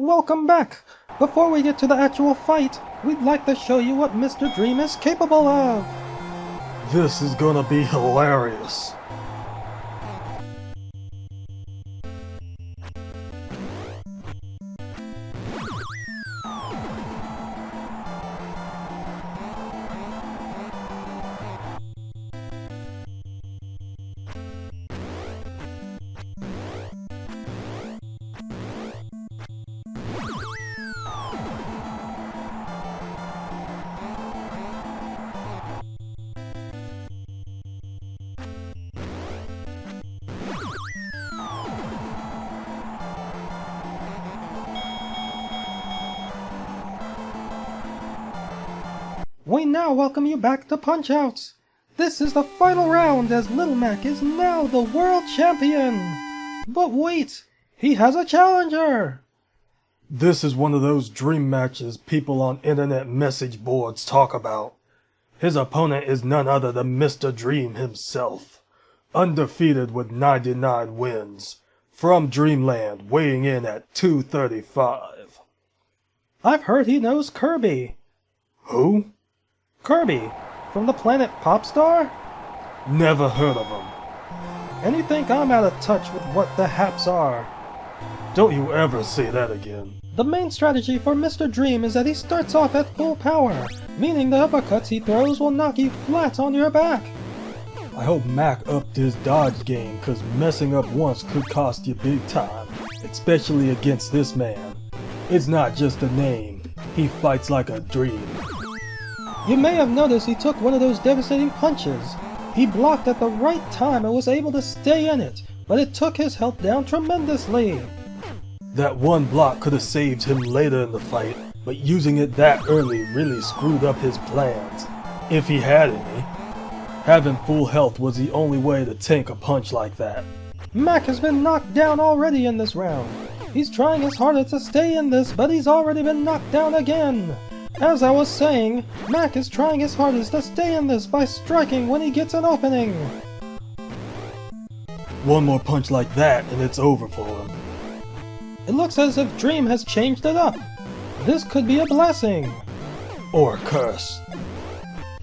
Welcome back! Before we get to the actual fight, we'd like to show you what Mr. Dream is capable of! This is gonna be hilarious. We now welcome you back to Punch-Outs! This is the final round as Little Mac is now the world champion! But wait! He has a challenger! This is one of those dream matches people on internet message boards talk about. His opponent is none other than Mr. Dream himself. Undefeated with 99 wins. From Dreamland, weighing in at 235. I've heard he knows Kirby. Who? Kirby, from the planet Popstar? Never heard of him. And you think I'm out of touch with what the haps are? Don't you ever say that again. The main strategy for Mr. Dream is that he starts off at full power, meaning the uppercuts he throws will knock you flat on your back. I hope Mac upped his dodge game, cause messing up once could cost you big time, especially against this man. It's not just a name, he fights like a dream. You may have noticed he took one of those devastating punches. He blocked at the right time and was able to stay in it, but it took his health down tremendously. That one block could have saved him later in the fight, but using it that early really screwed up his plans, if he had any. Having full health was the only way to tank a punch like that. Mac has been knocked down already in this round. He's trying his hardest to stay in this, but he's already been knocked down again. As I was saying, Mac is trying his hardest to stay in this by striking when he gets an opening. One more punch like that and it's over for him. It looks as if Dream has changed it up. This could be a blessing. Or a curse.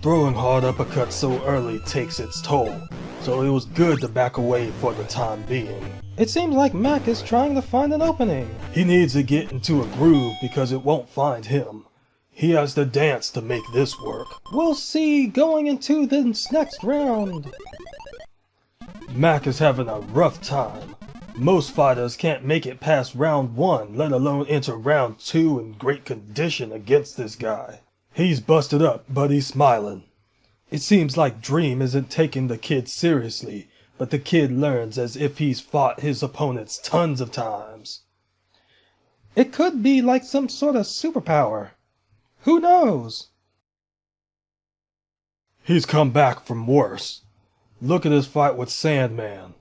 Throwing hard uppercuts so early takes its toll, so it was good to back away for the time being. It seems like Mac is trying to find an opening. He needs to get into a groove because it won't find him. He has to dance to make this work. We'll see going into this next round. Mac is having a rough time. Most fighters can't make it past round 1, let alone enter round 2 in great condition against this guy. He's busted up, but he's smiling. It seems like Dream isn't taking the kid seriously, but the kid learns as if he's fought his opponents tons of times. It could be like some sort of superpower. Who knows? He's come back from worse. Look at his fight with Sandman.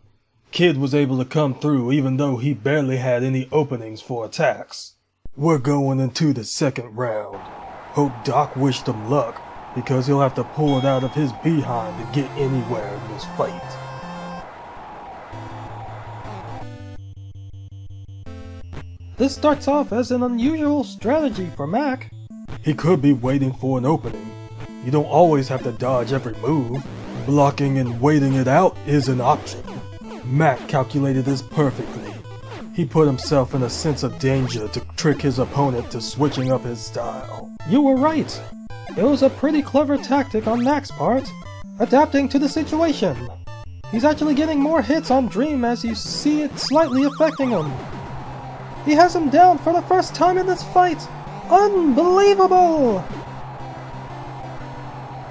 Kid was able to come through even though he barely had any openings for attacks. We're going into the second round. Hope Doc wished him luck, because he'll have to pull it out of his behind to get anywhere in this fight. This starts off as an unusual strategy for Mac. He could be waiting for an opening. You don't always have to dodge every move. Blocking and waiting it out is an option. Mac calculated this perfectly. He put himself in a sense of danger to trick his opponent to switching up his style. You were right. It was a pretty clever tactic on Mac's part, adapting to the situation. He's actually getting more hits on Dream as you see it slightly affecting him. He has him down for the first time in this fight. Unbelievable!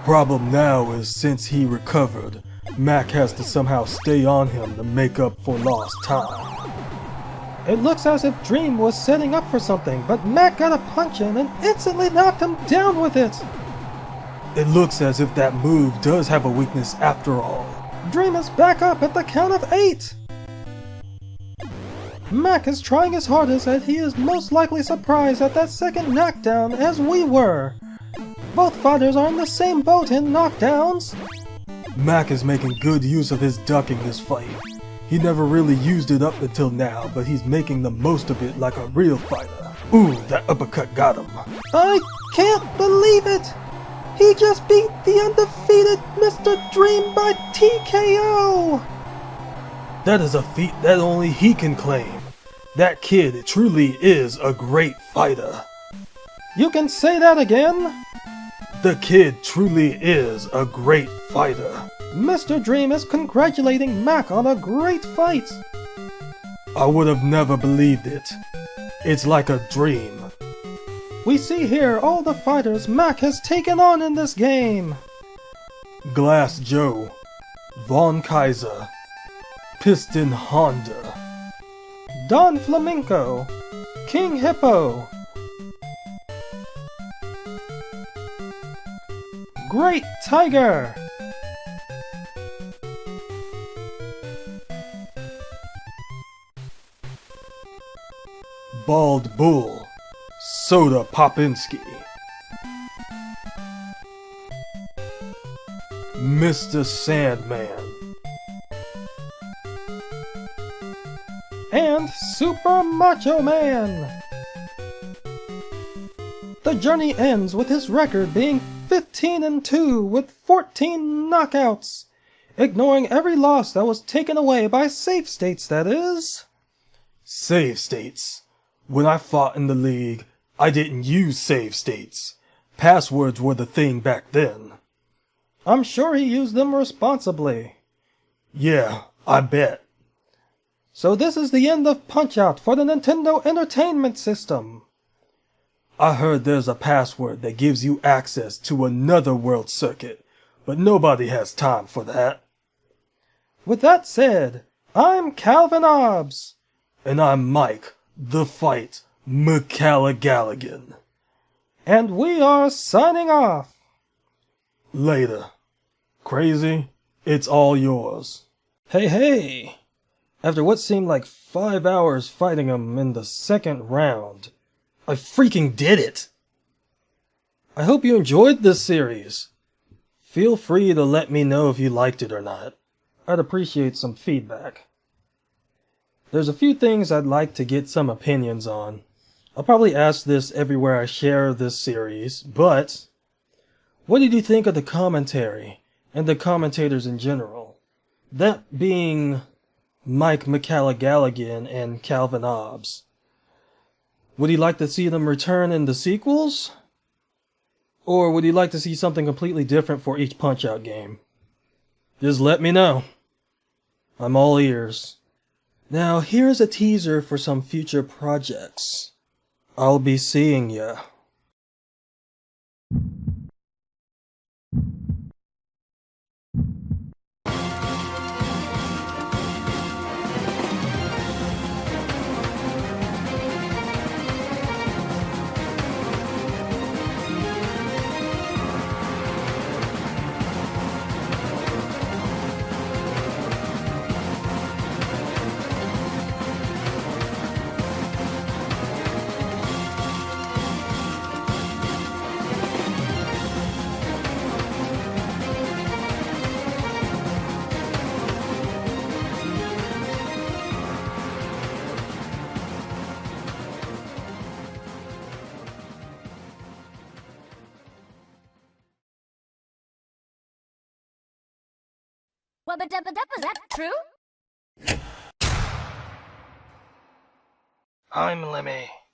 Problem now is since he recovered, Mac has to somehow stay on him to make up for lost time. It looks as if Dream was setting up for something, but Mac got a punch in and instantly knocked him down with it. It looks as if that move does have a weakness after all. Dream is back up at the count of 8. Mac is trying his hardest and he is most likely surprised at that second knockdown as we were. Both fighters are in the same boat in knockdowns. Mac is making good use of his ducking this fight. He never really used it up until now, but he's making the most of it like a real fighter. Ooh, that uppercut got him. I can't believe it! He just beat the undefeated Mr. Dream by TKO! That is a feat that only he can claim. That kid truly is a great fighter. You can say that again? The kid truly is a great fighter. Mr. Dream is congratulating Mac on a great fight. I would have never believed it. It's like a dream. We see here all the fighters Mac has taken on in this game. Glass Joe, Von Kaiser, Piston Honda, Don Flamenco, King Hippo, Great Tiger, Bald Bull, Soda Popinski, Mr. Sandman, and Super Macho Man. The journey ends with his record being 15-2 with 14 knockouts, ignoring every loss that was taken away by save states, that is. Save states. When I fought in the league, I didn't use save states. Passwords were the thing back then. I'm sure he used them responsibly. Yeah, I bet. So this is the end of Punch-Out for the Nintendo Entertainment System. I heard there's a password that gives you access to another world circuit, but nobody has time for that. With that said, I'm Calvin Obbs. And I'm Mike, the Fight, McCaligaligan. And we are signing off. Later. Crazy, it's all yours. Hey. After what seemed like 5 hours fighting him in the second round, I freaking did it! I hope you enjoyed this series. Feel free to let me know if you liked it or not. I'd appreciate some feedback. There's a few things I'd like to get some opinions on. I'll probably ask this everywhere I share this series, but what did you think of the commentary and the commentators in general? That being Mike McCaligaligan and Calvin Obbs. Would you like to see them return in the sequels? Or would you like to see something completely different for each Punch-Out game? Just let me know. I'm all ears. Now here's a teaser for some future projects. I'll be seeing ya. Wubba dubba dub, is that true? I'm Lemmy.